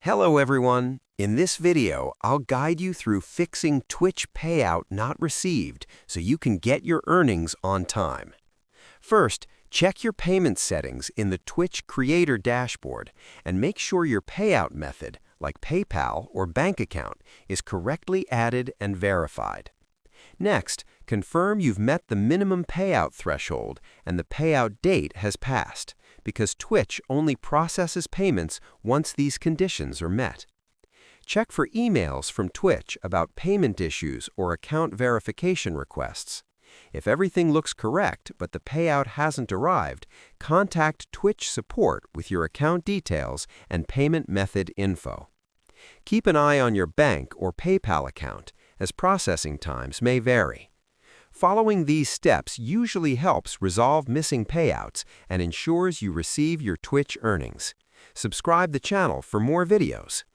Hello everyone! In this video, I'll guide you through fixing Twitch payout not received so you can get your earnings on time. First, check your payment settings in the Twitch Creator dashboard and make sure your payout method, like PayPal or bank account, is correctly added and verified. Next, confirm you've met the minimum payout threshold and the payout date has passed, because Twitch only processes payments once these conditions are met. Check for emails from Twitch about payment issues or account verification requests. If everything looks correct but the payout hasn't arrived, contact Twitch support with your account details and payment method info. Keep an eye on your bank or PayPal account, as processing times may vary. Following these steps usually helps resolve missing payouts and ensures you receive your Twitch earnings. Subscribe the channel for more videos.